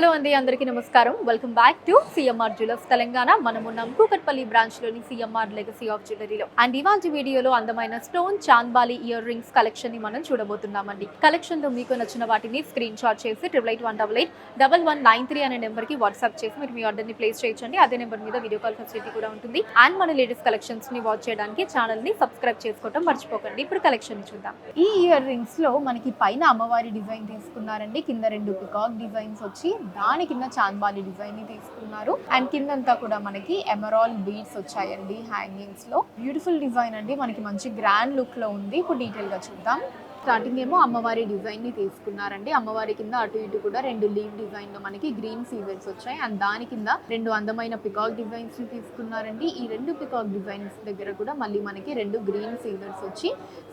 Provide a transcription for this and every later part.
Hello అండి, అందరికీ నమస్కారం. Welcome back to CMR jewellers Telangana. మనమున్నాం కూకట్పల్లి బ్రాంచ్ లోని సిఎంఆర్ లెగసీ ఆఫ్ జ్యువెలరీలో. అండ్ ఇవాళ వీడియోలో అందమైన stone chandbali ear rings collection ని మనం చూడబోతున్నామండి. కలెక్షన్ లో మీకు నచ్చిన వాటిని స్క్రీన్ షాట్ చేసి 8881881193 అనే నెంబర్ కి వాట్సాప్ చేసి మీరు మీ ఆర్డర్ ని ప్లేస్ చేయొచ్చండి. అదే నెంబర్ మీద వీడియో కాల్ ఫెసిలిటీ కూడా ఉంటుంది. అండ్ మన లేటెస్ట్ కలెక్షన్స్ ని వాచ్ చేయడానికి ఛానల్ ని సబ్స్క్రైబ్ చేసుకోవడం మర్చిపోకండి. ఇప్పుడు కలెక్షన్ చూద్దాం. ఈ ఇయర్ రింగ్స్ లో మనకి పైన అమ్మవారి డిజైన్ తీసుకున్నారండి. కింద రెండు పికాక్ డిజైన్స్ వచ్చి దాని కింద చాంద్బాలి డిజైన్ ని తీసుకున్నారు. అండ్ కిందంతా కూడా మనకి ఎమరాల్డ్ బీడ్స్ వచ్చాయండి హ్యాంగింగ్స్ లో. బ్యూటిఫుల్ డిజైన్ అండి, మనకి మంచి గ్రాండ్ లుక్ లో ఉంది. ఇప్పుడు డీటెయిల్ గా చూద్దాం. స్టార్టింగ్ ఏమో అమ్మవారి డిజైన్ ని తీసుకున్నారండి. అమ్మవారి కింద అటు ఇటు కూడా రెండు లీవ్ డిజైన్ లో మనకి గ్రీన్ సీజర్స్ వచ్చాయి. అండ్ దాని కింద రెండు అందమైన పికాక్ డిజైన్స్ ని తీసుకున్నారండి. ఈ రెండు పికాక్ డిజైన్స్ దగ్గర కూడా మళ్ళీ మనకి రెండు గ్రీన్ సీజర్స్ వచ్చి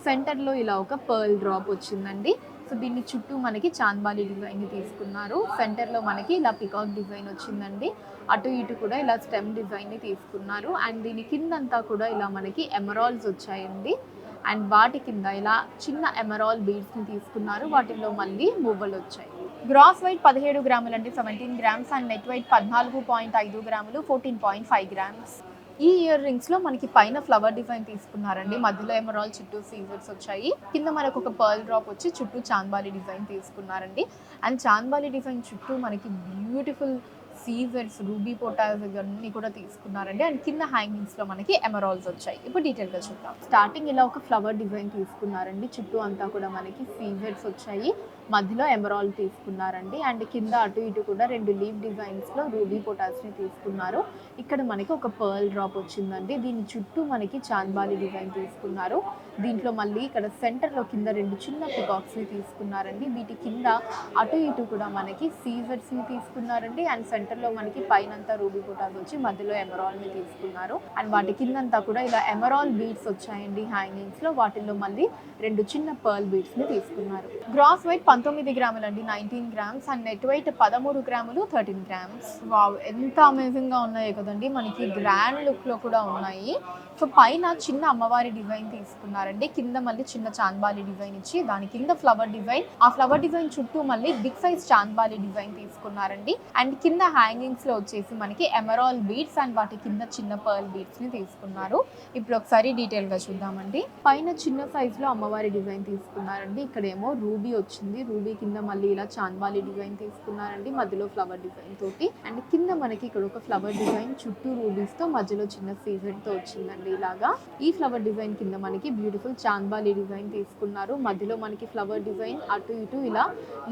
సెంటర్ లో ఇలా ఒక పర్ల్ డ్రాప్ వచ్చిందండి. సో దీన్ని చుట్టూ మనకి చాంద్బాలి డిజైన్ ని తీసుకున్నారు. సెంటర్ లో మనకి ఇలా పికాక్ డిజైన్ వచ్చిందండి. అటు ఇటు కూడా ఇలా స్టెమ్ డిజైన్ ని తీసుకున్నారు. అండ్ దీని కిందంతా కూడా ఇలా మనకి ఎమరాల్డ్స్ వచ్చాయండి. అండ్ వాటి కింద ఇలా చిన్న ఎమరాల్డ్ బీడ్స్ ని తీసుకున్నారు. వాటిల్లో మళ్ళీ మువ్వలు వచ్చాయి. గ్రాస్ వెయిట్ 17 గ్రాములు అండి, 17 గ్రామ్స్. అండ్ నెట్ వెయిట్ 14.5 గ్రాములు, 14.5 గ్రామ్స్. ఈ ఇయర్ రింగ్స్ లో మనకి పైన ఫ్లవర్ డిజైన్ తీసుకున్నారండి. మధ్యలో ఎమరాల్డ్ చుట్టూ సీజర్స్ వచ్చాయి. కింద మనకు ఒక పర్ల్ డ్రాప్ వచ్చి చుట్టూ చాంద్బాలి డిజైన్ తీసుకున్నారండి. అండ్ చాంద్బాలి డిజైన్ చుట్టూ మనకి బ్యూటిఫుల్ సీజర్స్ రూబీ పోటాస్ అన్ని కూడా తీసుకున్నారండి. అండ్ కింద హ్యాంగింగ్స్ లో మనకి ఎమరాల్డ్స్ వచ్చాయి. ఇప్పుడు డీటెయిల్ గా చూద్దాం. స్టార్టింగ్ ఇలా ఒక ఫ్లవర్ డిజైన్ తీసుకున్నారండి. చుట్టూ అంతా కూడా మనకి సీజర్స్ వచ్చాయి. మధ్యలో ఎమరాల్డ్ తీసుకున్నారండి. అండ్ కింద అటు ఇటు కూడా రెండు లీవ్ డిజైన్స్ లో రూబీ పొటాస్ ని తీసుకున్నారు. ఇక్కడ మనకి ఒక పర్ల్ డ్రాప్ వచ్చిందండి. దీని చుట్టూ మనకి చాంద్బాలి డిజైన్ తీసుకున్నారు. దీంట్లో మళ్ళీ ఇక్కడ సెంటర్ లో కింద రెండు చిన్న పికాక్స్ ని తీసుకున్నారండి. వీటి కింద అటు ఇటు కూడా మనకి సీజర్స్ ని తీసుకున్నారండి. అండ్ సెంటర్ లో మనకి పైనంతా రూబీ పొటాస్ వచ్చి మధ్యలో ఎమరాల్డ్ ని తీసుకున్నారు. అండ్ వాటి కిందంతా కూడా ఇలా ఎమరాల్డ్ బీడ్స్ వచ్చాయండి హ్యాంగింగ్స్ లో. వాటిల్లో మళ్ళీ రెండు చిన్న పర్ల్ బీడ్స్ ని తీసుకున్నారు. గ్రాస్ వెయిట్ 19 గ్రాములు అండి, 19 గ్రామ్స్. అండ్ నెట్ వెయిట్ 13 గ్రాములు, 13 గ్రామ్స్. వావ్, ఎంత అమేజింగ్ గా ఉన్నాయో కదండి. మనకి గ్రాండ్ లుక్ లో కూడా ఉన్నాయి. సో పైన చిన్న అమ్మవారి డిజైన్ తీసుకున్నారండి. కింద మళ్ళీ చిన్న చాంద్బాలి డిజైన్ ఇచ్చి దాని కింద ఫ్లవర్ డిజైన్, ఆ ఫ్లవర్ డిజైన్ చుట్టూ మళ్ళీ బిగ్ సైజ్ చాంద్బాలి డిజైన్ తీసుకున్నారండి. అండ్ కింద హ్యాంగింగ్స్ లో వచ్చేసి మనకి ఎమరాల్డ్ బీడ్స్ అండ్ వాటి కింద చిన్న పర్ల్ బీడ్స్ ని తీసుకున్నారు. ఇప్పుడు ఒకసారి డీటెయిల్ గా చూద్దామండి. పైన చిన్న సైజ్ లో అమ్మవారి డిజైన్ తీసుకున్నారండి. ఇక్కడేమో రూబీ వచ్చింది. రూబీ కింద మళ్ళీ ఇలా చాంద్బాలి డిజైన్ తీసుకున్నారండి, మధ్యలో ఫ్లవర్ డిజైన్ తోటి. అండ్ కింద మనకి ఇక్కడ ఒక ఫ్లవర్ డిజైన్ చుట్టూ రూబీస్ తో మధ్యలో చిన్న సీజర్ తో వచ్చిందండి. ఇలాగా ఈ ఫ్లవర్ డిజైన్ కింద మనకి బ్యూటిఫుల్ చాంద్బాలి డిజైన్ తీసుకున్నారు. మధ్యలో మనకి ఫ్లవర్ డిజైన్, అటు ఇటు ఇలా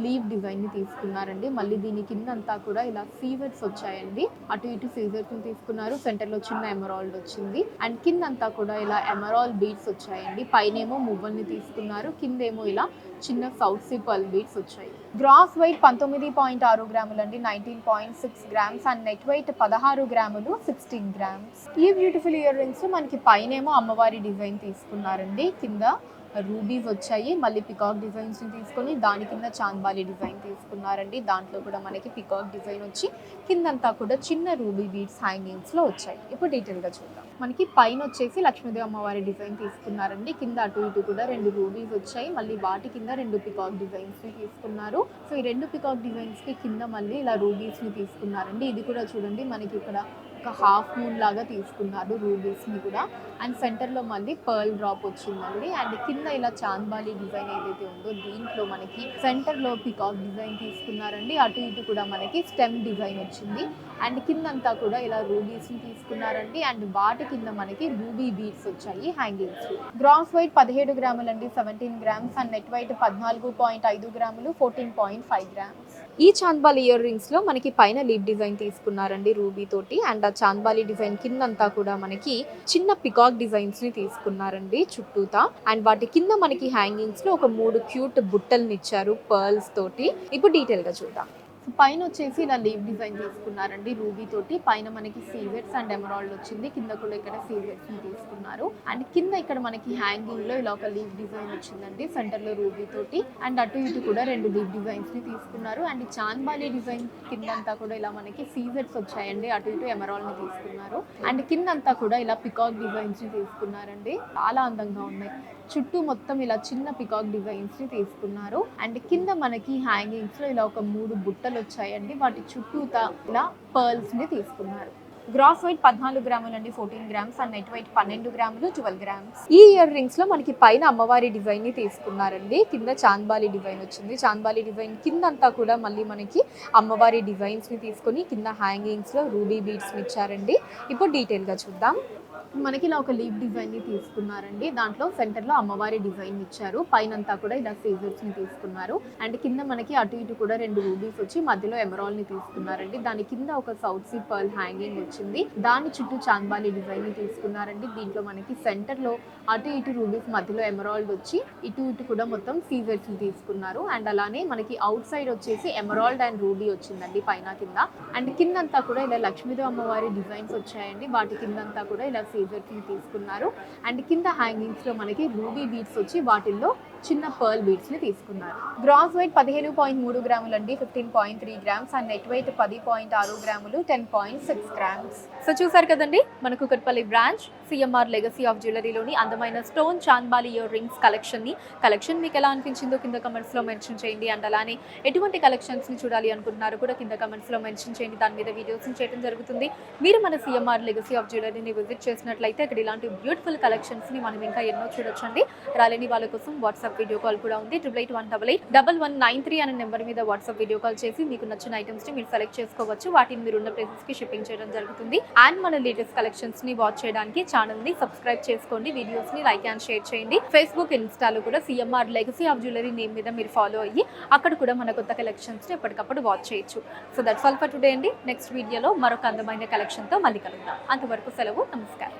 లీవ్ డిజైన్ ని తీసుకున్నారండి. మళ్ళీ దీని కింద అంతా కూడా ఇలా సీజర్స్ వచ్చాయండి. అటు ఇటు సీజర్స్ ని తీసుకున్నారు. సెంటర్ లో చిన్న ఎమరాల్డ్ వచ్చింది. అండ్ కింద అంతా కూడా ఇలా ఎమరాల్డ్ బీడ్స్ వచ్చాయండి. పైనేమో మువ్వల్ని తీసుకున్నారు, కిందేమో ఇలా చిన్న సౌత్ సీ పర్ల్ బీడ్స్ వచ్చాయి. గ్రాస్ వెయిట్ 19.6 గ్రాములు అండి, 19.6 గ్రామ్స్. అండ్ నెట్ వెయిట్ 16 గ్రాములు, 16 గ్రామ్స్. ఈ బ్యూటిఫుల్ ఇయర్ రింగ్స్ మనకి పైనేమో అమ్మవారి డిజైన్ తీసుకున్నారండి. కింద రూబీస్ వచ్చాయి. మళ్ళీ పికాక్ డిజైన్స్ ని తీసుకొని దాని కింద చాంద్బాలి డిజైన్ తీసుకున్నారండి. దాంట్లో కూడా మనకి పికాక్ డిజైన్ వచ్చి కిందంతా కూడా చిన్న రూబీ బీడ్స్ హ్యాంగింగ్స్ లో వచ్చాయి. ఇప్పుడు డీటెయిల్ గా చూద్దాం. మనకి పైన వచ్చేసి లక్ష్మీదేవి అమ్మవారి డిజైన్ తీసుకున్నారండి. కింద అటు ఇటు కూడా రెండు రూబీస్ వచ్చాయి. మళ్ళీ వాటి కింద రెండు పికాక్ డిజైన్స్ ని తీసుకున్నారు. సో ఈ రెండు పికాక్ డిజైన్స్ కి కింద మళ్ళీ ఇలా రూబీస్ ని తీసుకున్నారండి. ఇది కూడా చూడండి, మనకి ఇక్కడ ఒక హాఫ్ మూన్ లాగా తీసుకున్నారు రూబీస్ ని కూడా. అండ్ సెంటర్ లో మళ్ళీ పర్ల్ డ్రాప్ వచ్చిందండి. అండ్ కింద ఇలా చాంద్బాలి డిజైన్ ఏదైతే ఉందో దీంట్లో మనకి సెంటర్ లో పికాక్ డిజైన్ తీసుకున్నారండి. అటు ఇటు కూడా మనకి స్టెమ్ డిజైన్ వచ్చింది. అండ్ కిందంతా కూడా ఇలా రూబీస్ ని తీసుకున్నారండి. అండ్ వాటి కింద మనకి రూబీ బీడ్స్ వచ్చాయి హ్యాంగింగ్స్. గ్రాస్ వెయిట్ 17 గ్రాములు అండి, 17 గ్రామ్స్. అండ్ నెట్ వెయిట్ 14.5 గ్రాములు, 14.5 గ్రామ్స్. ఈ చాంద్బాలి ఇయర్ రింగ్స్ లో మనకి పైన లీవ్ డిజైన్ తీసుకున్నారండి రూబీ తోటి. అండ్ ఆ చాంద్బాలి డిజైన్ కిందంతా కూడా మనకి చిన్న పికాక్ డిజైన్స్ ని తీసుకున్నారండి చుట్టూతా. అండ్ వాటి కింద మనకి హ్యాంగింగ్స్ లో ఒక 3 క్యూట్ బుట్టల్ని ఇచ్చారు పర్ల్స్ తోటి. ఇప్పుడు డీటెయిల్ గా చూద్దాం. పైన వచ్చేసి ఇలా లీవ్ డిజైన్ తీసుకున్నారండి రూబీ తోటి. పైన మనకి సీజర్స్ అండ్ ఎమరాల్డ్ వచ్చింది. కింద కూడా ఇక్కడ సీజర్స్ ని తీసుకున్నారు. అండ్ కింద ఇక్కడ మనకి హ్యాంగింగ్ లో ఇలా ఒక లీవ్ డిజైన్ వచ్చిందండి సెంటర్ లో రూబీ తోటి. అండ్ అటు ఇటు కూడా రెండు లీవ్ డిజైన్స్ ని తీసుకున్నారు. అండ్ చాంద్బాలి డిజైన్ కిందంతా కూడా ఇలా మనకి సీజర్స్ వచ్చాయండి. అటు ఇటు ఎమరాల్డ్ ని తీసుకున్నారు. అండ్ కిందంతా కూడా ఇలా పికాక్ డిజైన్స్ ని తీసుకున్నారండి. చాలా అందంగా ఉన్నాయి. చుట్టూ మొత్తం ఇలా చిన్న పికాక్ డిజైన్స్ ని తీసుకున్నారు. అండ్ కింద మనకి హ్యాంగింగ్స్ లో ఇలా ఒక 3 బుట్టలు కమ్మలు వచ్చాయండి, వాటి చుట్టూతా ఇలా పర్ల్స్ని తీసుకున్నారు. గ్రాస్ వెయిట్ 14 గ్రాములు అండి, 14 గ్రామ్స్, అండ్ నెట్ వెయిట్ 12 గ్రాములు, 12 గ్రామ్స్. ఈ ఇయర్ రింగ్స్ లో మనకి పైన అమ్మవారి డిజైన్ ని తీసుకున్నారండి, కింద చాంద్బాలి డిజైన్ వచ్చింది. చాంద్బాలి డిజైన్ కింద అంతా కూడా మళ్ళీ మనకి అమ్మవారి డిజైన్స్ ని తీసుకొని కింద హ్యాంగింగ్స్ లో రూబీ బీడ్స్ ఇచ్చారండి. ఇప్పుడు డీటెయిల్ గా చూద్దాం. మనకి ఇలా ఒక లీఫ్ డిజైన్ ని తీసుకున్నారండి, దాంట్లో సెంటర్ లో అమ్మవారి డిజైన్ ఇచ్చారు, పైన అంతా కూడా ఇలా సీజర్స్ ని తీసుకున్నారు. అండ్ కింద మనకి అటు ఇటు కూడా 2 రూబీస్ వచ్చి మధ్యలో ఎమరాల్డ్ ని తీసుకున్నారండి. దాని కింద ఒక సౌత్ సీ పర్ల్ హ్యాంగింగ్ వచ్చింది, దాని చుట్టూ చాంద్బాలి డిజైన్ ని తీసుకున్నారండి. దీంట్లో మనకి సెంటర్ లో అటు ఇటు రూబీస్ మధ్యలో ఎమరాల్డ్ వచ్చి ఇటు ఇటు కూడా మొత్తం సీజర్స్ ని తీసుకున్నారు. అండ్ అలానే మనకి అవుట్ సైడ్ వచ్చేసి ఎమరాల్డ్ అండ్ రూబీ వచ్చిందండి పైన కింద. అండ్ కిందంతా కూడా ఇలా లక్ష్మీదేవి అమ్మవారి డిజైన్స్ వచ్చాయండి, వాటి కిందంతా కూడా ఇలా సీజర్స్ ని తీసుకున్నారు. అండ్ కింద హ్యాంగింగ్స్ లో మనకి రూబీ బీడ్స్ వచ్చి వాటిల్లో చిన్న పర్ల్ బీడ్స్ ని తీసుకున్నారు. గ్రాస్ వెయిట్ 15.3 గ్రాములు అండి, 15.3 గ్రామ్స్, అండ్ నెట్ వెయిట్ 10.6 గ్రాములు, 10.6 గ్రామ్స్. సో చూసారు కదండి, మన Kukatpally branch CMR legacy of జ్యువెలరీలోని అందమైన stone chandbali ear rings collection మీకు ఎలా అనిపించిందో కింద కమెంట్స్ లో మెన్షన్ చేయండి. అండ్ అలానే ఎటువంటి కలెక్షన్స్ ని చూడాలి అనుకుంటున్నారో కూడా కింద కమెంట్స్ లో మెన్షన్ చేయండి, దాని మీద వీడియోస్ చేయడం జరుగుతుంది. మీరు మన సిఎంఆర్ లెగసీ ఆఫ్ జ్యువెలరీని విజిట్ చేసినట్లయితే అక్కడ ఇలాంటి బ్యూటిఫుల్ కలెక్షన్స్ ని మనం ఇంకా ఎన్నో చూడొచ్చండి. రాలేని వాళ్ళ కోసం వాట్సాప్ వీడియో కాల్ కూడా ఉంది, 8881881193 అనే నెంబర్ మీద వాట్సాప్ వీడియో కాల్ చేసి మీకు నచ్చిన ఐటమ్స్ ని మీరు సెలెక్ట్ చేసుకోవచ్చు. వాటిని మీరు ఉన్న ప్లేసెస్ కి షిప్పింగ్ చేయడం జరుగుతుంది. అండ్ మన లేటెస్ట్ కలెక్షన్స్ ని వాచ్ చేయడానికి ఛానల్ ని సబ్స్క్రైబ్ చేసుకోండి, వీడియోస్ ని లైక్ అండ్ షేర్ చేయండి. ఫేస్బుక్, ఇన్స్టాలో కూడా CMR legacy of jewellery name మీద మీరు ఫాలో అయ్యి అక్కడ కూడా మన కొత్త కలెక్షన్స్ ని ఎప్పటికప్పుడు వాచ్ చేయొచ్చు. So that's all for today అండి. నెక్స్ట్ వీడియోలో మరొక అందమైన కలెక్షన్ తో మళ్ళీ కలుద్దాం. అంతవరకు సెలవు, నమస్కారం.